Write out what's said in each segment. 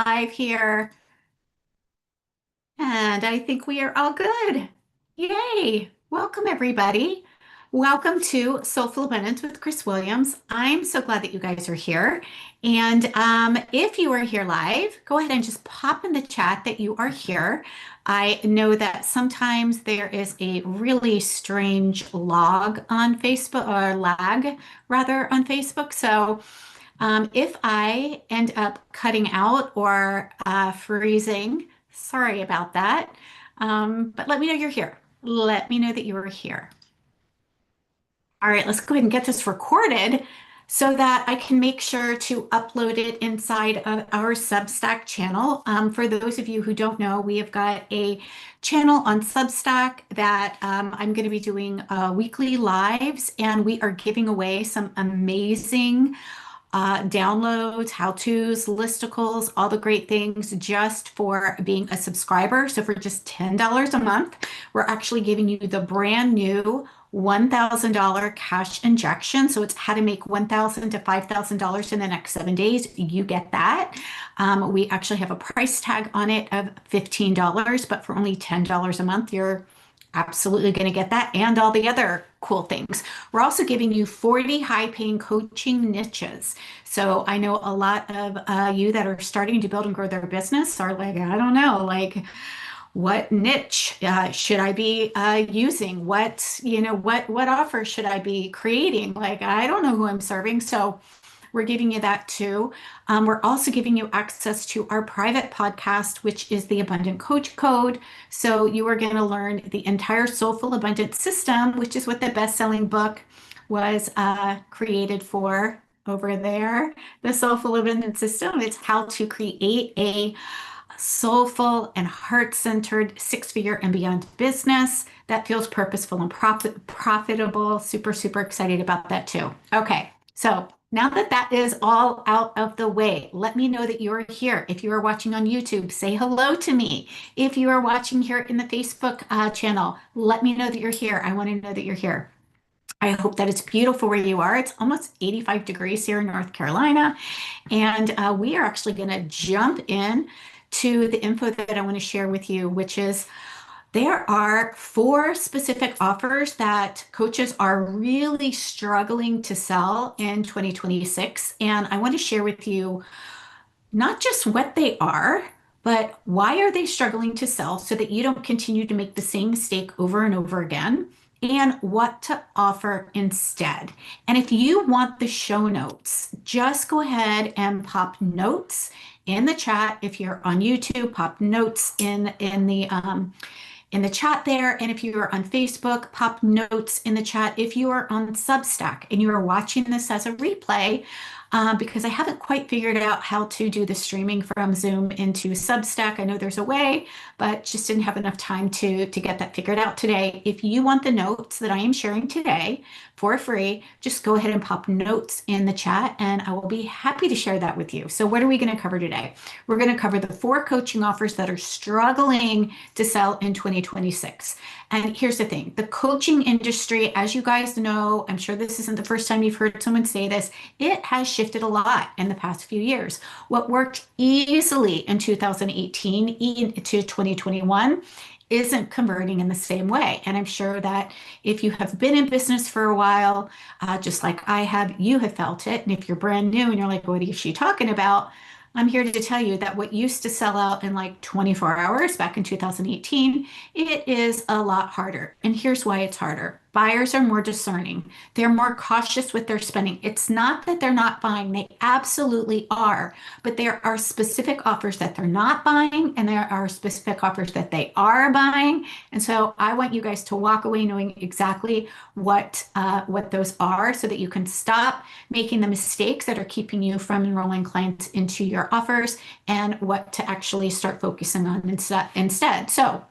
live here, and I think we are all good. Yay! Welcome, everybody. Welcome to Soulful Abundance with Chris Williams. I'm so glad that you guys are here. And if you are here live, go ahead and just pop in the chat that you are here. I know that sometimes there is a really strange log on Facebook, or lag rather, on Facebook. So if I end up cutting out or freezing, sorry about that. But let me know you're here. Let me know that you are here. All right, let's go ahead and get this recorded so that I can make sure to upload it inside of our Substack channel. For those of you who don't know, we have got a channel on Substack that I'm going to be doing weekly lives, and we are giving away some amazing downloads, how-tos, listicles, all the great things just for being a subscriber. So for just $10 a month, we're actually giving you the brand new $1,000 cash injection. So it's how to make $1,000 to $5,000 in the next 7 days. You get that. We actually have a price tag on it of $15, but for only $10 a month, you're absolutely going to get that and all the other cool things. We're also giving you 40 high-paying coaching niches. So I know a lot of you that are starting to build and grow their business are like, I don't know, like what niche should I be using? What offer should I be creating? Like, I don't know who I'm serving. So we're giving you that too. We're also giving you access to our private podcast, which is the Abundant Coach Code. So you are going to learn the entire Soulful Abundance system, which is what the best-selling book was created for over there. The Soulful Abundance system. It's how to create a soulful and heart-centered six-figure and beyond business that feels purposeful and profitable. Super, super excited about that too. Okay, so now that that is all out of the way, let me know that you're here. If you are watching on YouTube, say hello to me. If you are watching here in the Facebook channel, let me know that you're here. I want to know that you're here. I hope that it's beautiful where you are. It's almost 85 degrees here in North Carolina. And we are actually going to jump in to the info that I want to share with you, which is there are 4 specific offers that coaches are really struggling to sell in 2026. And I want to share with you not just what they are, but why are they struggling to sell so that you don't continue to make the same mistake over and over again, and what to offer instead. And if you want the show notes, just go ahead and pop notes in the chat. If you're on YouTube, pop notes in the chat there. And if you are on Facebook, pop notes in the chat. If you are on Substack and you are watching this as a replay, because I haven't quite figured out how to do the streaming from Zoom into Substack. I know there's a way, but just didn't have enough time to get that figured out today. If you want the notes that I am sharing today for free, just go ahead and pop notes in the chat and I will be happy to share that with you. So what are we going to cover today? We're going to cover the 4 coaching offers that are struggling to sell in 2026. And here's the thing, the coaching industry, as you guys know, I'm sure this isn't the first time you've heard someone say this, it has shifted a lot in the past few years. What worked easily in 2018 into 2021 isn't converting in the same way. And I'm sure that if you have been in business for a while, just like I have, you have felt it. And if you're brand new and you're like, what is she talking about? I'm here to tell you that what used to sell out in like 24 hours back in 2018, it is a lot harder. And here's why it's harder. Buyers are more discerning. They're more cautious with their spending. It's not that they're not buying, they absolutely are, but there are specific offers that they're not buying, and there are specific offers that they are buying. And so I want you guys to walk away knowing exactly what those are so that you can stop making the mistakes that are keeping you from enrolling clients into your offers and what to actually start focusing on instead. So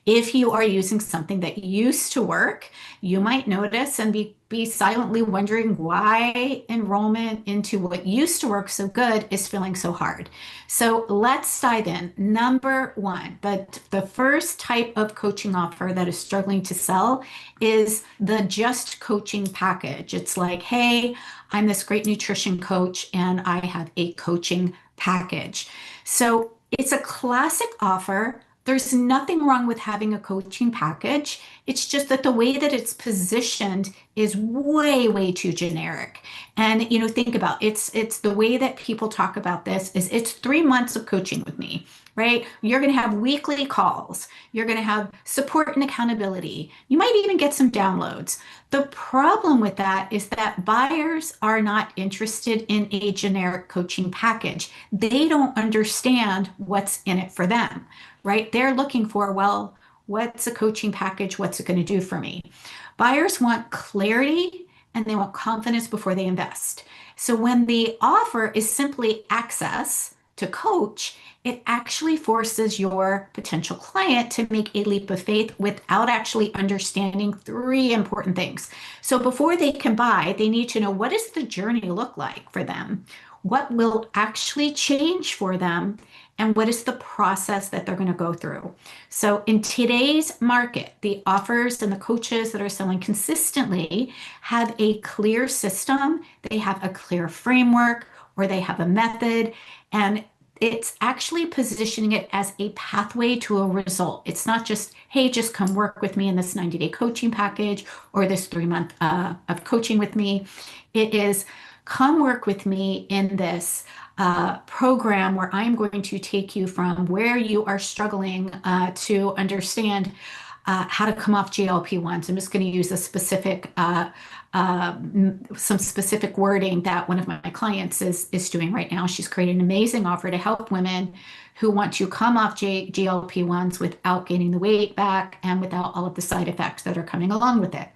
if you are using something that used to work, you might notice and be silently wondering why enrollment into what used to work so good is feeling so hard. So let's dive in. Number 1, the first type of coaching offer that is struggling to sell is the just coaching package. It's like, hey, I'm this great nutrition coach and I have a coaching package. So it's a classic offer. There's nothing wrong with having a coaching package. It's just that the way that it's positioned is way, way too generic. And think about it's the way that people talk about this is it's 3 months of coaching with me, right? You're going to have weekly calls. You're going to have support and accountability. You might even get some downloads. The problem with that is that buyers are not interested in a generic coaching package. They don't understand what's in it for them, right? They're looking for, well, what's a coaching package? What's it going to do for me? Buyers want clarity and they want confidence before they invest. So when the offer is simply access to coach, it actually forces your potential client to make a leap of faith without actually understanding three important things. So before they can buy, they need to know, what does the journey look like for them? What will actually change for them? And what is the process that they're going to go through? So in today's market, the offers and the coaches that are selling consistently have a clear system, they have a clear framework, or they have a method, and it's actually positioning it as a pathway to a result. It's not just, hey, just come work with me in this 90-day coaching package or this 3 month of coaching with me. It is, come work with me in this program where I'm going to take you from where you are struggling to understand how to come off GLP-1s. I'm just going to use a specific, some specific wording that one of my clients is doing right now. She's created an amazing offer to help women who want to come off GLP-1s without gaining the weight back and without all of the side effects that are coming along with it.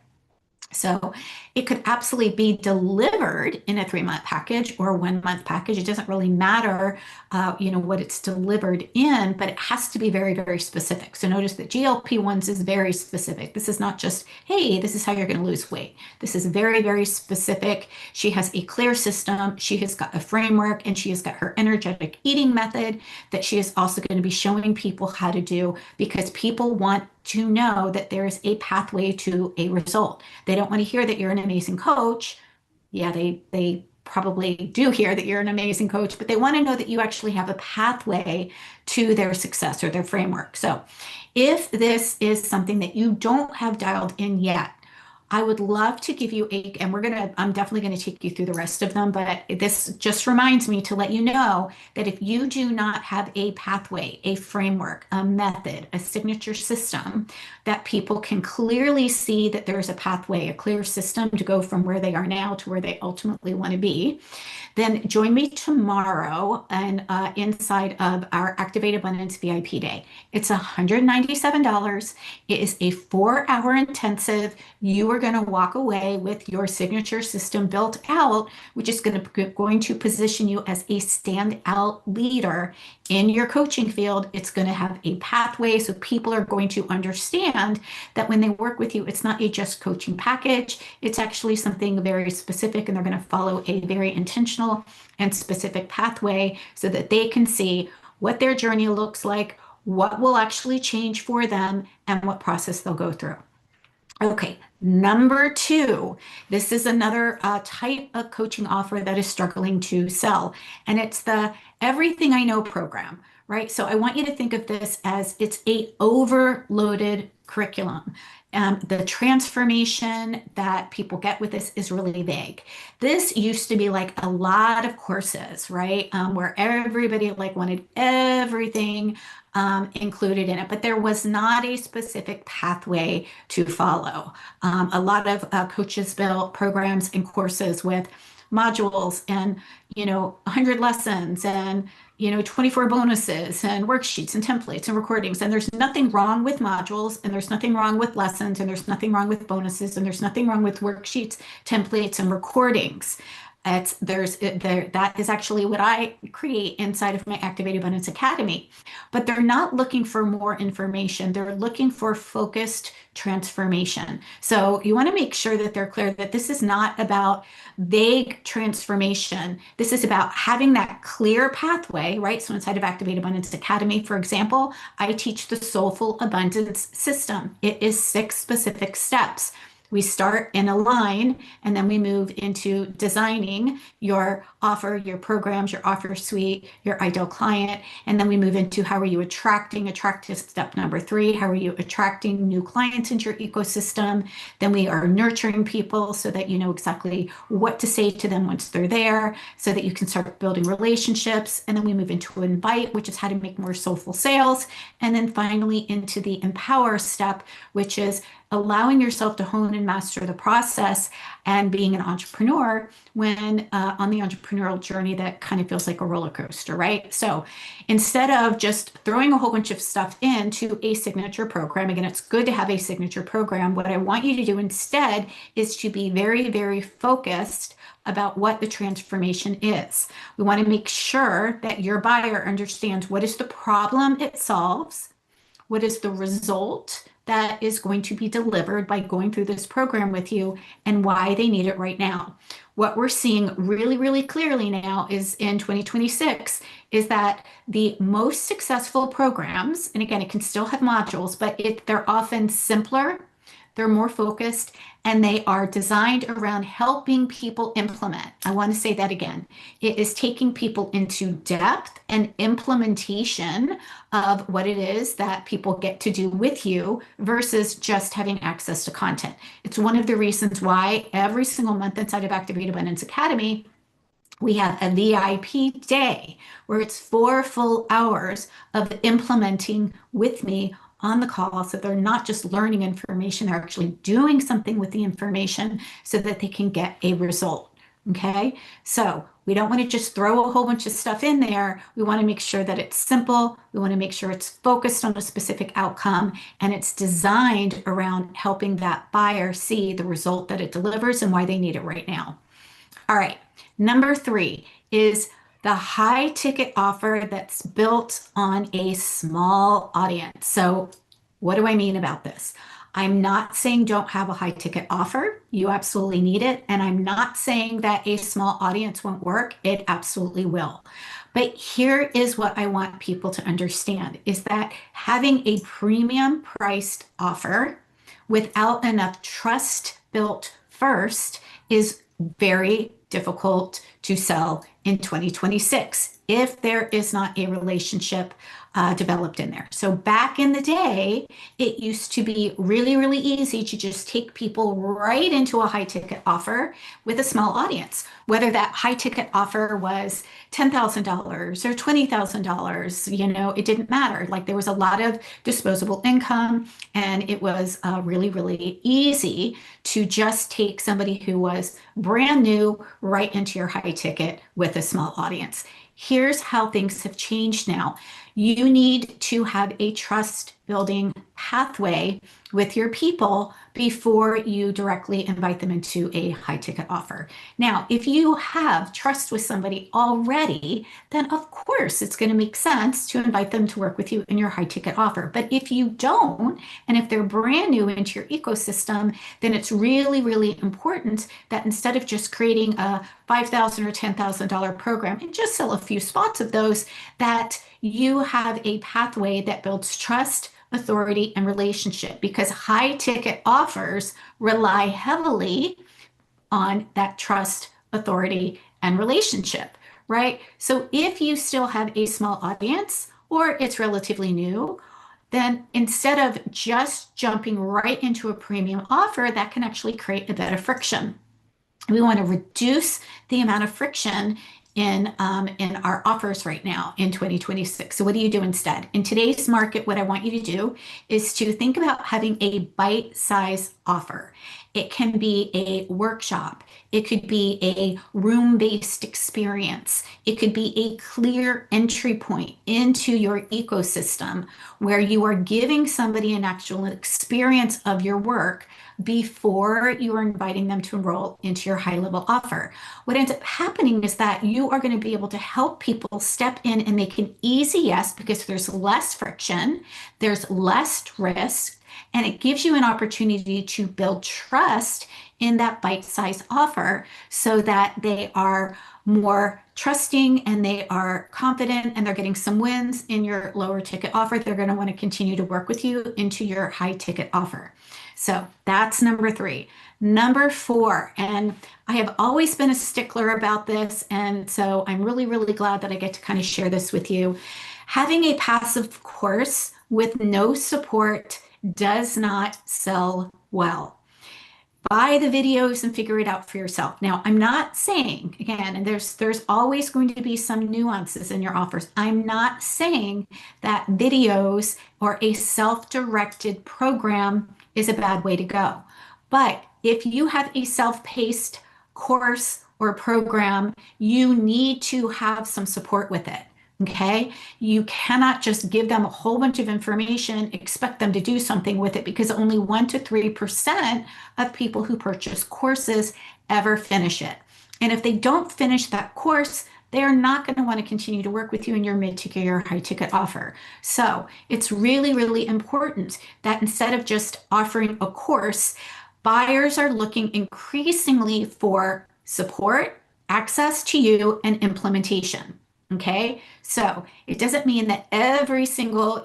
So it could absolutely be delivered in a 3 month package or a 1 month package. It doesn't really matter, what it's delivered in, but it has to be very, very specific. So notice that GLP-1s is very specific. This is not just, hey, this is how you're going to lose weight. This is very, very specific. She has a clear system. She has got a framework, and she has got her energetic eating method that she is also going to be showing people how to do, because people want to know that there is a pathway to a result. They don't want to hear that you're an amazing coach. Yeah, they probably do hear that you're an amazing coach, but they want to know that you actually have a pathway to their success or their framework. So if this is something that you don't have dialed in yet, I would love to give you and I'm definitely going to take you through the rest of them, but this just reminds me to let you know that if you do not have a pathway, a framework, a method, a signature system that people can clearly see that there's a pathway, a clear system to go from where they are now to where they ultimately want to be, then join me tomorrow and inside of our Activate Abundance VIP Day. It's $197. It is a 4-hour intensive. You are going to walk away with your signature system built out, which is going to position you as a standout leader in your coaching field. It's going to have a pathway, so people are going to understand that when they work with you, it's not a just coaching package. It's actually something very specific, and they're going to follow a very intentional and specific pathway so that they can see what their journey looks like, what will actually change for them, and what process they'll go through. Okay, number two, this is another type of coaching offer that is struggling to sell, and it's the Everything I Know program, right? So I want you to think of this as it's a overloaded curriculum. The transformation that people get with this is really vague. This used to be like a lot of courses, right? Where everybody like wanted everything included in it, but there was not a specific pathway to follow. A lot of coaches built programs and courses with modules and 100 lessons and 24 bonuses and worksheets and templates and recordings. And there's nothing wrong with modules, and there's nothing wrong with lessons, and there's nothing wrong with bonuses, and there's nothing wrong with worksheets, templates, and recordings. That is actually what I create inside of my Activate Abundance Academy. But they're not looking for more information. They're looking for focused transformation. So you want to make sure that they're clear that this is not about vague transformation. This is about having that clear pathway, right? So inside of Activate Abundance Academy, for example, I teach the Soulful Abundance System. It is 6 specific steps We start in a line and then we move into designing your offer, your programs, your offer suite, your ideal client. And then we move into how are you attracting, attract is step number 3. How are you attracting new clients into your ecosystem? Then we are nurturing people so that you know exactly what to say to them once they're there so that you can start building relationships. And then we move into invite, which is how to make more soulful sales. And then finally into the empower step, which is allowing yourself to hone and master the process and being an entrepreneur when on the entrepreneurial journey that kind of feels like a roller coaster, right? So instead of just throwing a whole bunch of stuff into a signature program, again, it's good to have a signature program. What I want you to do instead is to be very, very focused about what the transformation is. We want to make sure that your buyer understands what is the problem it solves, what is the result that is going to be delivered by going through this program with you, and why they need it right now. What we're seeing really, really clearly now is in 2026 is that the most successful programs, and again, it can still have modules, but they're often simpler, they're more focused, and they are designed around helping people implement. I want to say that again. It is taking people into depth and implementation of what it is that people get to do with you versus just having access to content. It's one of the reasons why every single month inside of Activate Abundance Academy, we have a VIP day where it's 4 full hours of implementing with me on the call. So they're not just learning information, they're actually doing something with the information so that they can get a result. Okay. So we don't want to just throw a whole bunch of stuff in there. We want to make sure that it's simple. We want to make sure it's focused on a specific outcome and it's designed around helping that buyer see the result that it delivers and why they need it right now. All right. Number 3 is the high ticket offer that's built on a small audience. So what do I mean about this? I'm not saying don't have a high ticket offer. You absolutely need it. And I'm not saying that a small audience won't work. It absolutely will. But here is what I want people to understand is that having a premium priced offer without enough trust built first is very difficult to sell in 2026 if there is not a relationship developed in there. So back in the day, it used to be really, really easy to just take people right into a high ticket offer with a small audience, whether that high ticket offer was $10,000 or $20,000, it didn't matter. Like there was a lot of disposable income and it was really, really easy to just take somebody who was brand new right into your high ticket with a small audience. Here's how things have changed now. You need to have a trust building pathway with your people before you directly invite them into a high ticket offer. Now, if you have trust with somebody already, then of course it's going to make sense to invite them to work with you in your high ticket offer. But if you don't, and if they're brand new into your ecosystem, then it's really, really important that instead of just creating a $5,000 or $10,000 program and just sell a few spots of those, that you have a pathway that builds trust, authority, and relationship because high ticket offers rely heavily on that trust, authority, and relationship, right? So if you still have a small audience or it's relatively new, then instead of just jumping right into a premium offer, that can actually create a bit of friction. We want to reduce the amount of friction in our offers right now in 2026. So what do you do instead? In today's market, what I want you to do is to think about having a bite-size offer. It can be a workshop. It could be a room-based experience. It could be a clear entry point into your ecosystem where you are giving somebody an actual experience of your work before you are inviting them to enroll into your high level offer. What ends up happening is that you are going to be able to help people step in and make an easy yes because there's less friction, there's less risk, and it gives you an opportunity to build trust in that bite-sized offer so that they are more trusting and they are confident and they're getting some wins in your lower ticket offer, they're going to want to continue to work with you into your high ticket offer. So that's number three. Number four, and I have always been a stickler about this, and so I'm really, really glad that I get to kind of share this with you. Having a passive course with no support does not sell well. Buy the videos and figure it out for yourself. Now, I'm not saying, again, and there's always going to be some nuances in your offers. I'm not saying that videos or a self-directed program is a bad way to go. But if you have a self-paced course or program, you need to have some support with it. Okay, you cannot just give them a whole bunch of information, expect them to do something with it, because only 1 to 3% of people who purchase courses ever finish it. And if they don't finish that course, they are not going to want to continue to work with you in your mid-ticket or high-ticket offer. So it's really, really important that instead of just offering a course, buyers are looking increasingly for support, access to you, and implementation. Okay, so it doesn't mean that every single,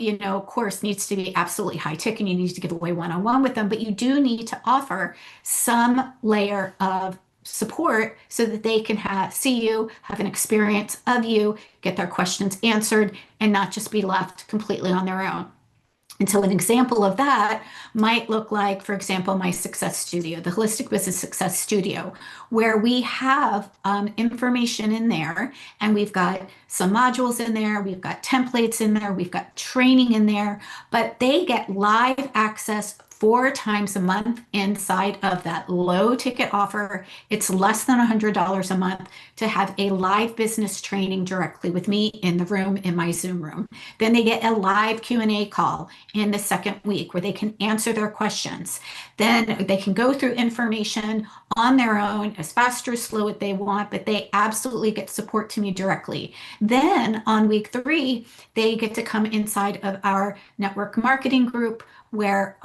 course needs to be absolutely high ticket and you need to give away one-on-one with them, but you do need to offer some layer of support so that they can see you, have an experience of you, get their questions answered, and not just be left completely on their own. And so an example of that might look like, for example, my Success Studio, the Holistic Business Success Studio, where we have information in there and we've got some modules in there, we've got templates in there, we've got training in there, but they get live access 4 times a month inside of that low ticket offer. It's less than $100 a month to have a live business training directly with me in the room, in my Zoom room. Then they get a live Q&A call in the second week where they can answer their questions. Then they can go through information on their own as fast or slow as they want, but they absolutely get support to me directly. Then on week 3, they get to come inside of our network marketing group where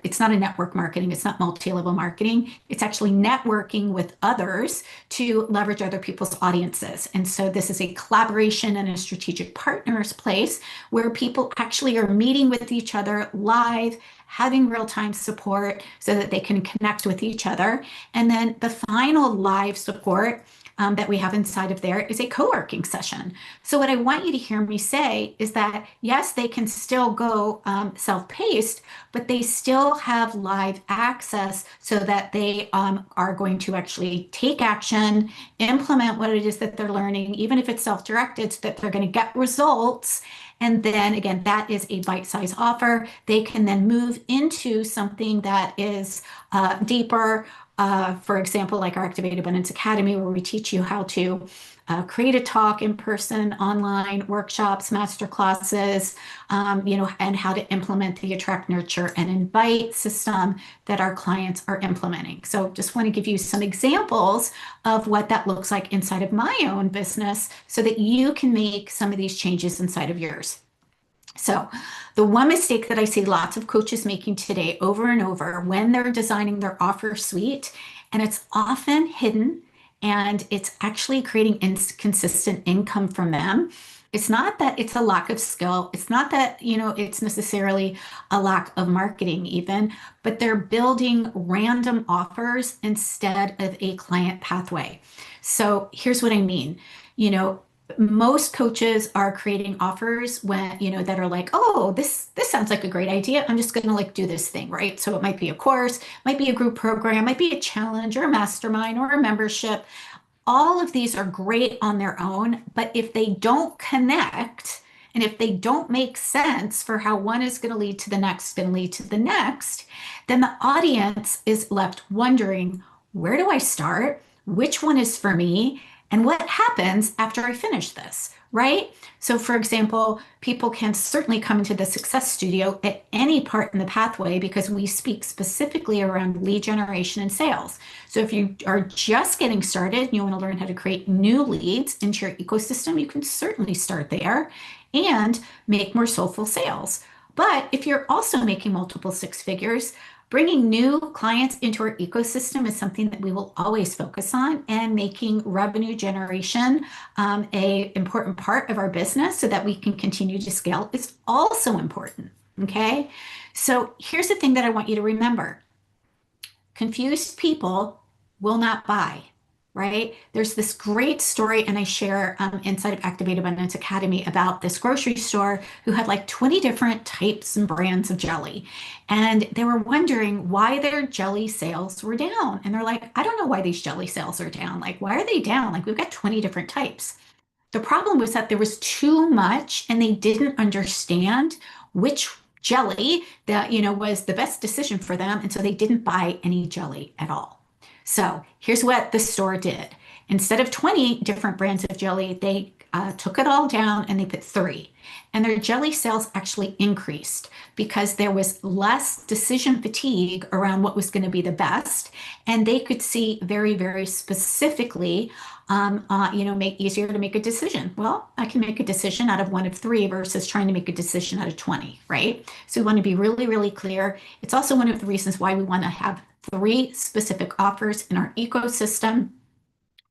it's not a network marketing, it's not multi-level marketing, it's actually networking with others to leverage other people's audiences. And so this is a collaboration and a strategic partners place where people actually are meeting with each other live, having real-time support so that they can connect with each other. And then the final live support that we have inside of there is a co-working session. So what I want you to hear me say is that, yes, they can still go self-paced, but they still have live access so that they are going to actually take action, implement what it is that they're learning, even if it's self-directed, so that they're going to get results. And then again, that is a bite-sized offer. They can then move into something that is deeper. For example, like our Activate Abundance Academy, where we teach you how to create a talk in person, online workshops, master classes, and how to implement the attract, nurture, and invite system that our clients are implementing. So just want to give you some examples of what that looks like inside of my own business so that you can make some of these changes inside of yours. So the one mistake that I see lots of coaches making today over and over when they're designing their offer suite, and it's often hidden and it's actually creating inconsistent income from them. It's not that it's a lack of skill. It's not that, it's necessarily a lack of marketing even, but they're building random offers instead of a client pathway. So here's what I mean. Most coaches are creating offers that are like, oh, this sounds like a great idea. I'm just going to do this thing, right? So it might be a course, might be a group program, might be a challenge or a mastermind or a membership. All of these are great on their own, but if they don't connect and if they don't make sense for how one is going to lead to the next and lead to the next, then the audience is left wondering, where do I start? Which one is for me? And what happens after I finish this, right? So for example, people can certainly come into the Success Studio at any part in the pathway because we speak specifically around lead generation and sales. So if you are just getting started and you want to learn how to create new leads into your ecosystem, you can certainly start there and make more soulful sales. But if you're also making multiple 6 figures, bringing new clients into our ecosystem is something that we will always focus on, and making revenue generation a important part of our business so that we can continue to scale is also important. Okay. So here's the thing that I want you to remember. Confused people will not buy, right? There's this great story, and I share inside of Activate Abundance Academy about this grocery store who had like 20 different types and brands of jelly. And they were wondering why their jelly sales were down. And they're like, I don't know why these jelly sales are down. Like, why are they down? Like, we've got 20 different types. The problem was that there was too much, and they didn't understand which jelly that, was the best decision for them. And so they didn't buy any jelly at all. So here's what the store did. Instead of 20 different brands of jelly, they took it all down and they put three. And their jelly sales actually increased because there was less decision fatigue around what was going to be the best. And they could see very, very specifically, make easier to make a decision. Well, I can make a decision out of one of three versus trying to make a decision out of 20, right? So we want to be really, really clear. It's also one of the reasons why we want to have three specific offers in our ecosystem: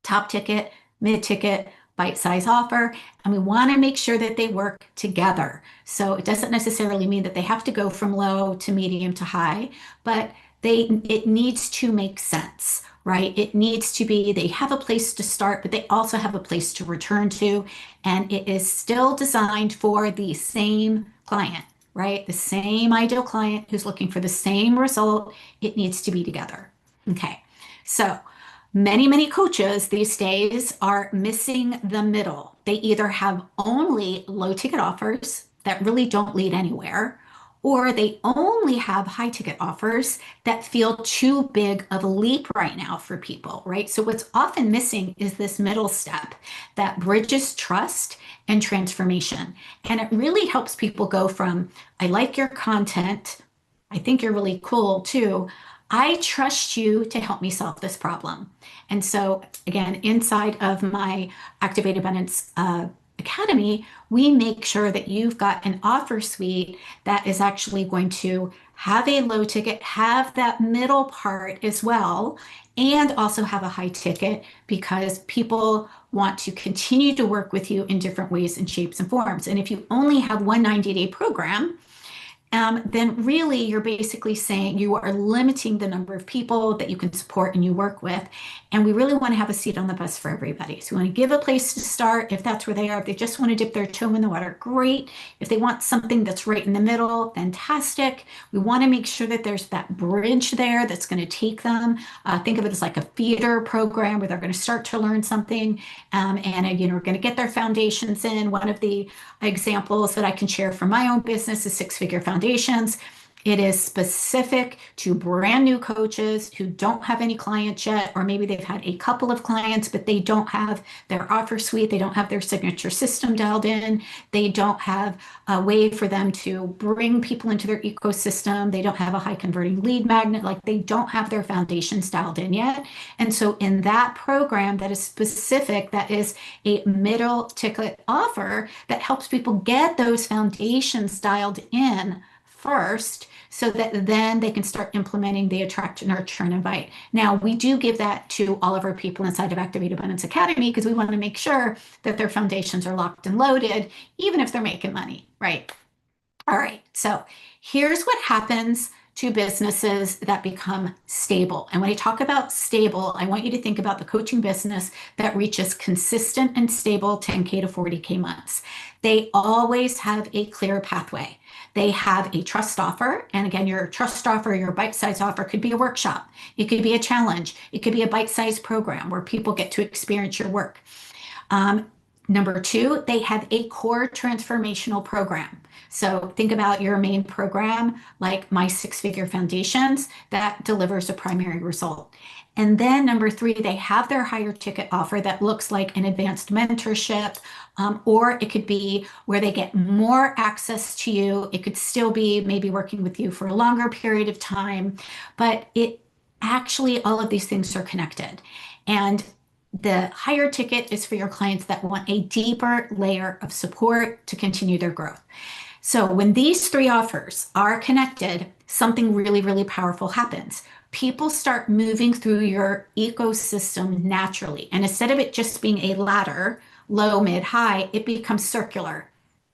top ticket, mid ticket, bite size offer. And we want to make sure that they work together. So it doesn't necessarily mean that they have to go from low to medium to high, but it needs to make sense, right? It needs to be, they have a place to start, but they also have a place to return to. And it is still designed for the same client, right? The same ideal client who's looking for the same result. It needs to be together. Okay. So many, many coaches these days are missing the middle. They either have only low ticket offers that really don't lead anywhere, or they only have high ticket offers that feel too big of a leap right now for people, right? So what's often missing is this middle step that bridges trust and transformation. And it really helps people go from, I like your content, I think you're really cool too, I trust you to help me solve this problem. And so, again, inside of my Activate Abundance Academy, we make sure that you've got an offer suite that is actually going to have a low ticket, have that middle part as well, and also have a high ticket, because people want to continue to work with you in different ways and shapes and forms. And if you only have one 90-day program, then really you're basically saying you are limiting the number of people that you can support and you work with. And we really want to have a seat on the bus for everybody. So we want to give a place to start if that's where they are. If they just want to dip their toe in the water, great. If they want something that's right in the middle, fantastic. We want to make sure that there's that bridge there that's going to take them. Think of it as like a feeder program where they're going to start to learn something, we're going to get their foundations in. One of the examples that I can share from my own business is six-figure foundations. It is specific to brand new coaches who don't have any clients yet, or maybe they've had a couple of clients, but they don't have their offer suite. They don't have their signature system dialed in. They don't have a way for them to bring people into their ecosystem. They don't have a high converting lead magnet. Like, they don't have their foundations dialed in yet. And so in that program that is specific, that is a middle ticket offer that helps people get those foundations dialed in first, so that then they can start implementing the attract, nurture, and invite. Now, we do give that to all of our people inside of Activate Abundance Academy because we want to make sure that their foundations are locked and loaded, even if they're making money, right? All right, so here's what happens to businesses that become stable. And when I talk about stable, I want you to think about the coaching business that reaches consistent and stable 10K to 40K months. They always have a clear pathway. They have a trust offer. And again, your trust offer, your bite-sized offer could be a workshop. It could be a challenge. It could be a bite-sized program where people get to experience your work. Number two, they have a core transformational program. So think about your main program, like my six-figure foundations, that delivers a primary result. And then number three, they have their higher ticket offer that looks like an advanced mentorship, or it could be where they get more access to you. It could still be maybe working with you for a longer period of time, but it actually, all of these things are connected. And the higher ticket is for your clients that want a deeper layer of support to continue their growth. So when these three offers are connected, something really, really powerful happens. People start moving through your ecosystem naturally. And instead of it just being a ladder, low, mid, high, it becomes circular.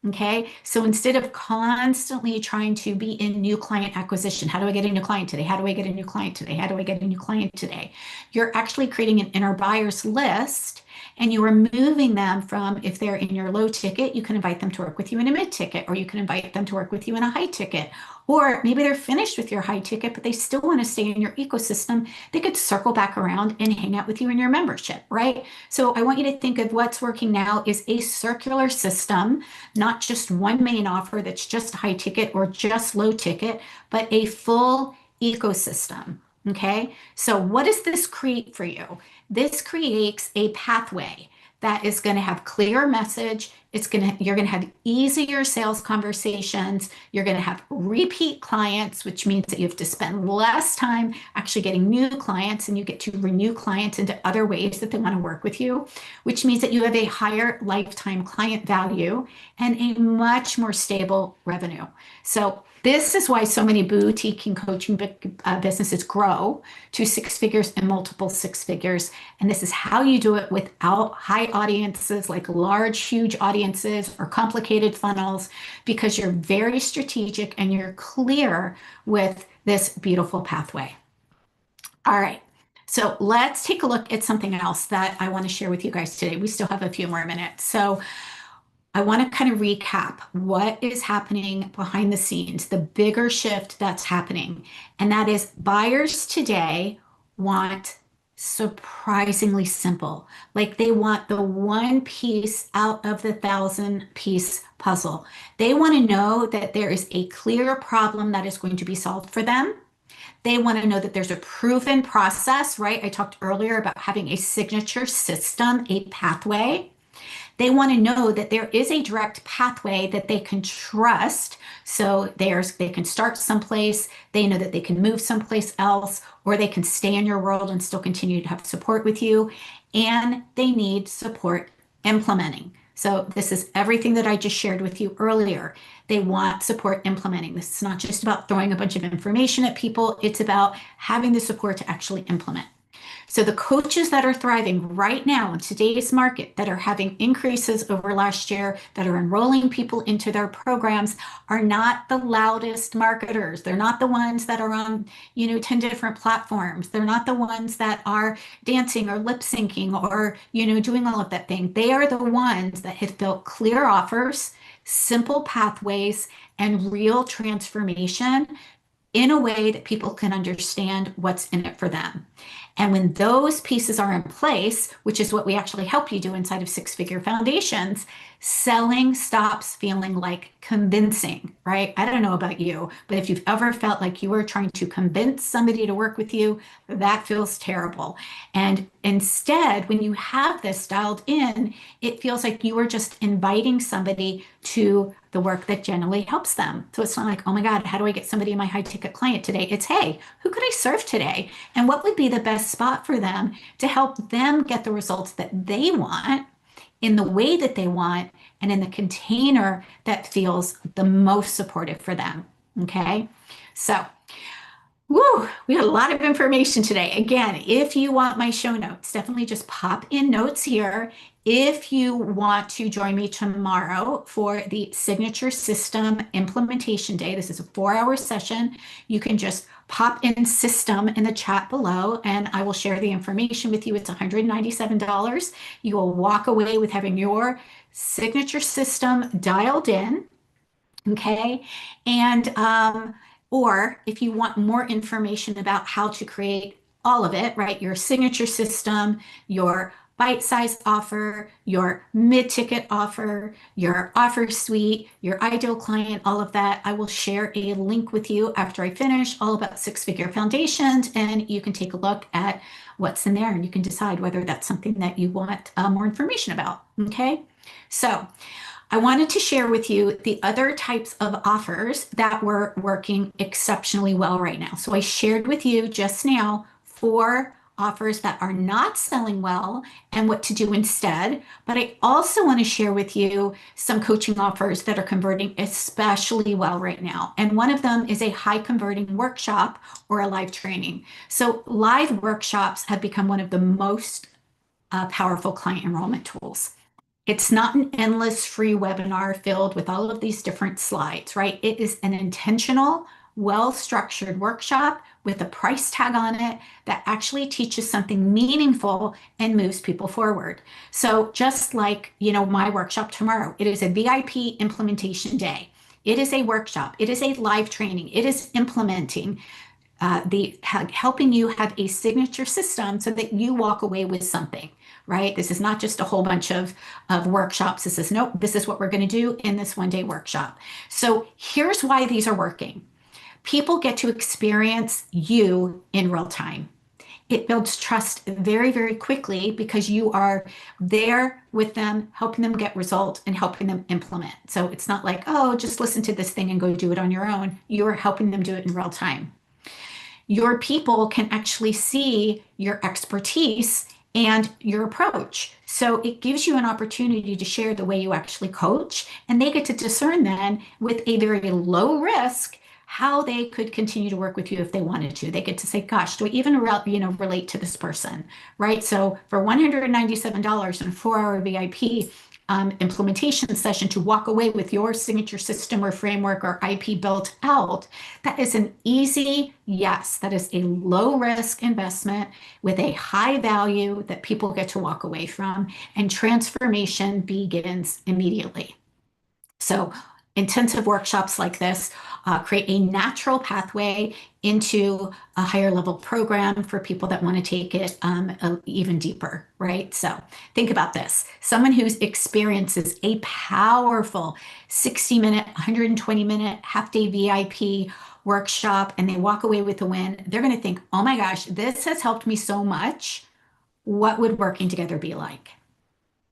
Okay. So instead of constantly trying to be in new client acquisition, how do I get a new client today? How do I get a new client today? How do I get a new client today? You're actually creating an inner buyers list, and you are moving them from, if they're in your low ticket, you can invite them to work with you in a mid ticket, or you can invite them to work with you in a high ticket. Or maybe they're finished with your high ticket, but they still want to stay in your ecosystem. They could circle back around and hang out with you in your membership, right? So I want you to think of what's working now is a circular system, not just one main offer that's just high ticket or just low ticket, but a full ecosystem. Okay. So what does this create for you? This creates a pathway that is going to have clear message. You're going to have easier sales conversations. You're going to have repeat clients, which means that you have to spend less time actually getting new clients, and you get to renew clients into other ways that they want to work with you, which means that you have a higher lifetime client value and a much more stable revenue. So this is why so many boutique and coaching businesses grow to six figures and multiple six figures. And this is how you do it without high audiences, like large, huge audiences or complicated funnels, because you're very strategic and you're clear with this beautiful pathway. All right. So let's take a look at something else that I want to share with you guys today. We still have a few more minutes. So I want to kind of recap what is happening behind the scenes, the bigger shift that's happening. And that is buyers today want surprisingly simple. Like they want the one piece out of the 1,000-piece puzzle. They want to know that there is a clear problem that is going to be solved for them. They want to know that there's a proven process, right? I talked earlier about having a signature system, a pathway. They want to know that there is a direct pathway that they can trust. So they can start someplace, they know that they can move someplace else, or they can stay in your world and still continue to have support with you. And they need support implementing. So this is everything that I just shared with you earlier. They want support implementing. This is not just about throwing a bunch of information at people. It's about having the support to actually implement. So the coaches that are thriving right now in today's market, that are having increases over last year, that are enrolling people into their programs, are not the loudest marketers. They're not the ones that are on, 10 different platforms. They're not the ones that are dancing or lip syncing or, doing all of that thing. They are the ones that have built clear offers, simple pathways, and real transformation in a way that people can understand what's in it for them. And when those pieces are in place, which is what we actually help you do inside of Six Figure Foundations, selling stops feeling like convincing, right? I don't know about you, but if you've ever felt like you were trying to convince somebody to work with you, that feels terrible. And instead, when you have this dialed in, it feels like you are just inviting somebody to the work that generally helps them. So it's not like, oh my God, how do I get somebody in my high ticket client today? It's, hey, who could I serve today? And what would be the best spot for them to help them get the results that they want in the way that they want and in the container that feels the most supportive for them. Okay. So, we had a lot of information today. Again, if you want my show notes, definitely just pop in notes here. If you want to join me tomorrow for the Signature System Implementation Day, this is a 4-hour session. You can just pop in system in the chat below and I will share the information with you. It's $197. You will walk away with having your signature system dialed in. Okay. And, or if you want more information about how to create all of it, right? Your signature system, your bite-sized offer, your mid-ticket offer, your offer suite, your ideal client, all of that. I will share a link with you after I finish all about Six Figure Foundations, and you can take a look at what's in there and you can decide whether that's something that you want more information about. Okay. So I wanted to share with you the other types of offers that were working exceptionally well right now. So I shared with you just now 4 offers that are not selling well and what to do instead. But I also want to share with you some coaching offers that are converting especially well right now. And one of them is a high converting workshop or a live training. So live workshops have become one of the most powerful client enrollment tools. It's not an endless free webinar filled with all of these different slides, right? It is an intentional, well-structured workshop with a price tag on it that actually teaches something meaningful and moves people forward. So just like, my workshop tomorrow, it is a VIP implementation day. It is a workshop. It is a live training. It is implementing helping you have a signature system so that you walk away with something, right? This is not just a whole bunch of workshops. This is no, this is what we're going to do in this 1 day workshop. So here's why these are working. People get to experience you in real time. It builds trust very, very quickly because you are there with them, helping them get results and helping them implement. So it's not like, oh, just listen to this thing and go do it on your own. You are helping them do it in real time. Your people can actually see your expertise and your approach. So it gives you an opportunity to share the way you actually coach, and they get to discern then with a very low risk how they could continue to work with you if they wanted to. They get to say, gosh, do I even relate to this person, right? So for $197 and a 4-hour VIP implementation session to walk away with your signature system or framework or IP built out, that is an easy yes. That is a low risk investment with a high value that people get to walk away from, and transformation begins immediately. So intensive workshops like this create a natural pathway into a higher level program for people that want to take it even deeper, right? So think about this. Someone who experiences a powerful 60-minute, 120-minute, half-day VIP workshop and they walk away with a win, they're going to think, oh my gosh, this has helped me so much. What would working together be like?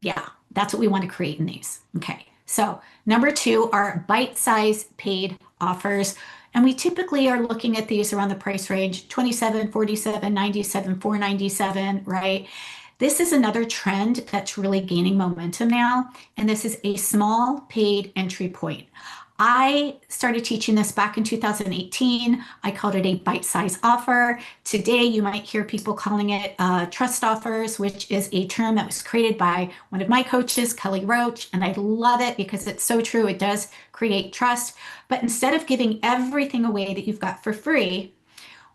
Yeah, that's what we want to create in these. Okay. So number 2 are bite-sized paid offers. And we typically are looking at these around the price range, 27, 47, 97, 497, right? This is another trend that's really gaining momentum now. And this is a small paid entry point. I started teaching this back in 2018. I called it a bite-size offer. Today, you might hear people calling it trust offers, which is a term that was created by one of my coaches, Kelly Roach, and I love it because it's so true. It does create trust. But instead of giving everything away that you've got for free,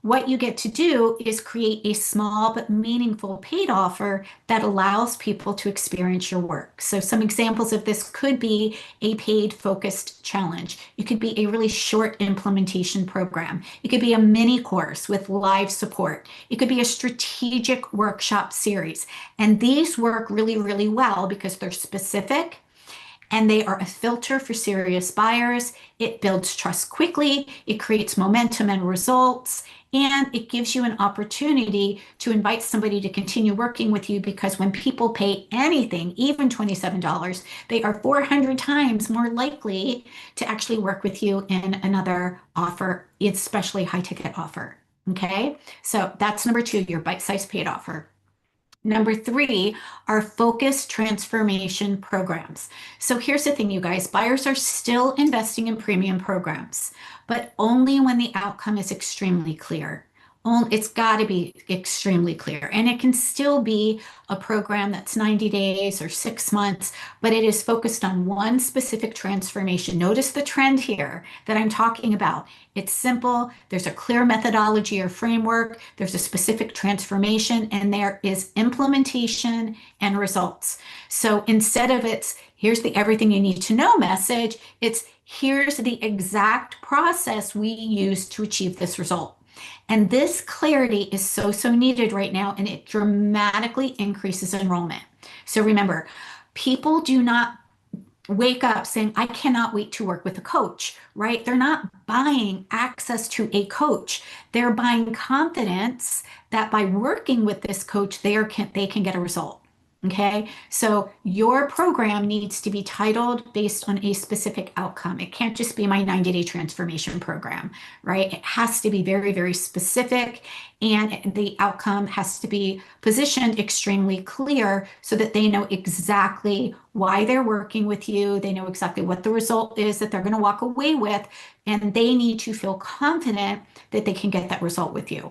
what you get to do is create a small but meaningful paid offer that allows people to experience your work. So some examples of this could be a paid focused challenge. It could be a really short implementation program. It could be a mini course with live support. It could be a strategic workshop series. And these work really, really well because they're specific and they are a filter for serious buyers. It builds trust quickly, it creates momentum and results, and it gives you an opportunity to invite somebody to continue working with you because when people pay anything, even $27, they are 400 times more likely to actually work with you in another offer, especially high ticket offer. Okay, so that's number 2, your bite-sized paid offer. Number 3 are focused transformation programs. So here's the thing, you guys, buyers are still investing in premium programs, but only when the outcome is extremely clear. It's got to be extremely clear. And it can still be a program that's 90 days or 6 months, but it is focused on one specific transformation. Notice the trend here that I'm talking about. It's simple. There's a clear methodology or framework. There's a specific transformation, and there is implementation and results. So instead of here's the everything you need to know message, it's here's the exact process we use to achieve this result. And this clarity is so, so needed right now, and it dramatically increases enrollment. So remember, people do not wake up saying, I cannot wait to work with a coach, right? They're not buying access to a coach. They're buying confidence that by working with this coach, they can get a result. Okay, so your program needs to be titled based on a specific outcome. It can't just be my 90-day transformation program, right? It has to be very, very specific, and the outcome has to be positioned extremely clear so that they know exactly why they're working with you. They know exactly what the result is that they're going to walk away with, and they need to feel confident that they can get that result with you.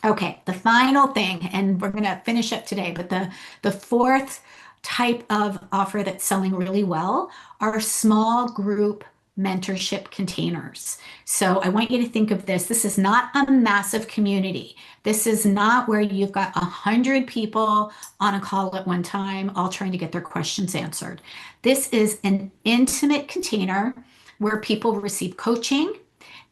Okay, the final thing, and we're going to finish up today, but the fourth type of offer that's selling really well are small group mentorship containers. So I want you to think of this. This is not a massive community. This is not where you've got 100 people on a call at one time, all trying to get their questions answered. This is an intimate container where people receive coaching,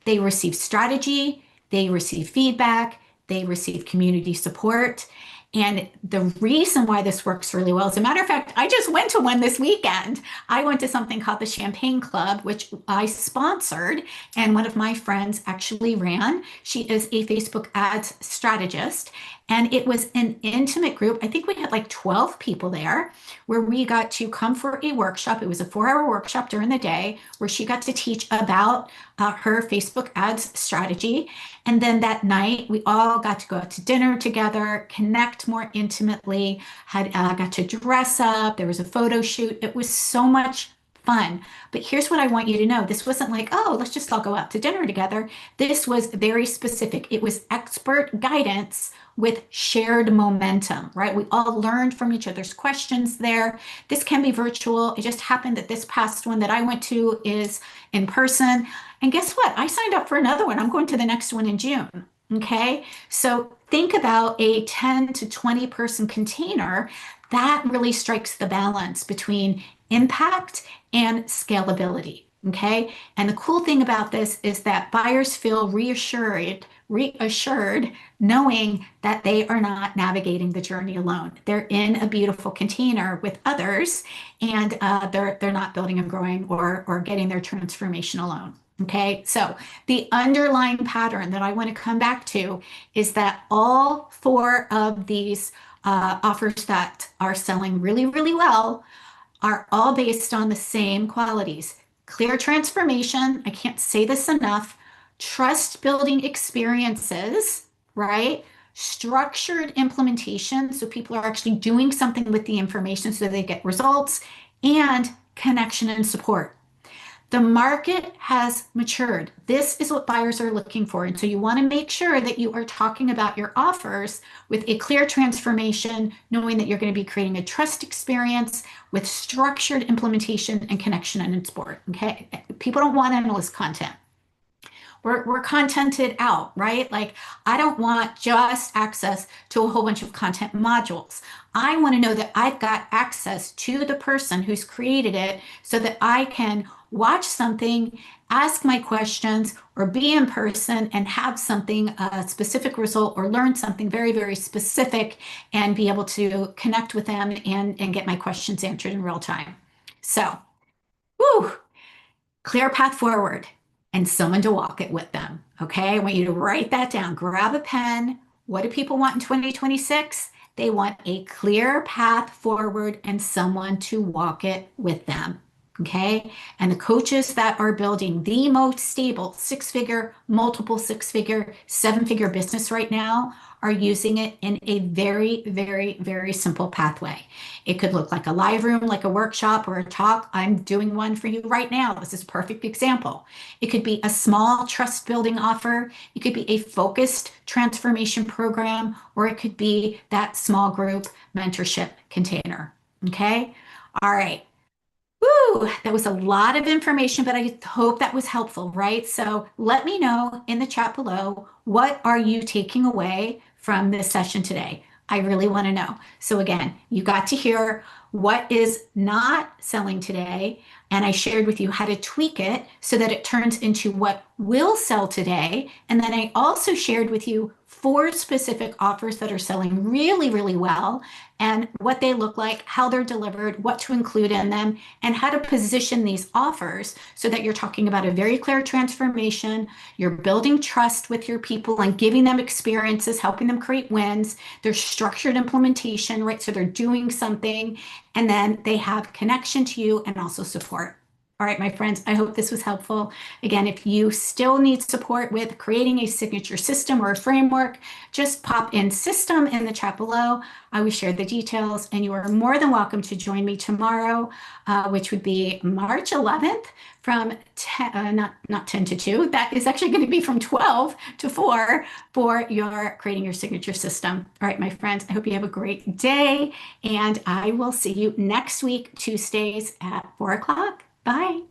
they receive strategy, they receive feedback, they receive community support. And the reason why this works really well, as a matter of fact, I just went to one this weekend. I went to something called the Champagne Club, which I sponsored, and one of my friends actually ran. She is a Facebook ads strategist, and it was an intimate group. I think we had like 12 people there where we got to come for a workshop. It was a 4-hour workshop during the day where she got to teach about her Facebook ads strategy. And then that night, we all got to go out to dinner together, connect more intimately, had got to dress up. There was a photo shoot. It was so much fun. But here's what I want you to know. This wasn't like, oh, let's just all go out to dinner together. This was very specific. It was expert guidance with shared momentum, right? We all learned from each other's questions there. This can be virtual. It just happened that this past one that I went to is in person. And guess what? I signed up for another one. I'm going to the next one in June. Okay. So think about a 10 to 20 person container that really strikes the balance between impact and scalability. Okay. And the cool thing about this is that buyers feel reassured knowing that they are not navigating the journey alone. They're in a beautiful container with others, and they're not building and growing or getting their transformation alone. Okay, so the underlying pattern that I want to come back to is that all four of these offers that are selling really, really well are all based on the same qualities. Clear transformation, I can't say this enough, trust building experiences, right? Structured implementation, so people are actually doing something with the information so they get results, and connection and support. The market has matured. This is what buyers are looking for. And so you want to make sure that you are talking about your offers with a clear transformation, knowing that you're going to be creating a trust experience with structured implementation and connection and support. Okay. People don't want endless content. We're contented out, right? Like, I don't want just access to a whole bunch of content modules. I want to know that I've got access to the person who's created it so that I can watch something, ask my questions, or be in person and have something, a specific result, or learn something very, very specific and be able to connect with them and get my questions answered in real time. So, whew, clear path forward and someone to walk it with them. Okay. I want you to write that down. Grab a pen. What do people want in 2026? They want a clear path forward and someone to walk it with them. Okay. And the coaches that are building the most stable 6-figure, multiple 6-figure, 7-figure business right now are using it in a very, very, very simple pathway. It could look like a live room, like a workshop or a talk. I'm doing one for you right now. This is a perfect example. It could be a small trust building offer. It could be a focused transformation program, or it could be that small group mentorship container. Okay. All right. Woo, that was a lot of information, but I hope that was helpful, right? So let me know in the chat below, what are you taking away from this session today? I really want to know. So again, you got to hear what is not selling today, and I shared with you how to tweak it so that it turns into what will sell today. And then I also shared with you 4 specific offers that are selling really, really well and what they look like, how they're delivered, what to include in them, and how to position these offers so that you're talking about a very clear transformation. You're building trust with your people and giving them experiences, helping them create wins. There's structured implementation, right? So they're doing something, and then they have connection to you and also support. All right, my friends, I hope this was helpful. Again, if you still need support with creating a signature system or a framework, just pop in system in the chat below. I will share the details, and you are more than welcome to join me tomorrow, which would be March 11th from 10, not 10 to 2. That is actually going to be from 12 to 4 for your creating your signature system. All right, my friends, I hope you have a great day, and I will see you next week, Tuesdays at 4 o'clock. Bye.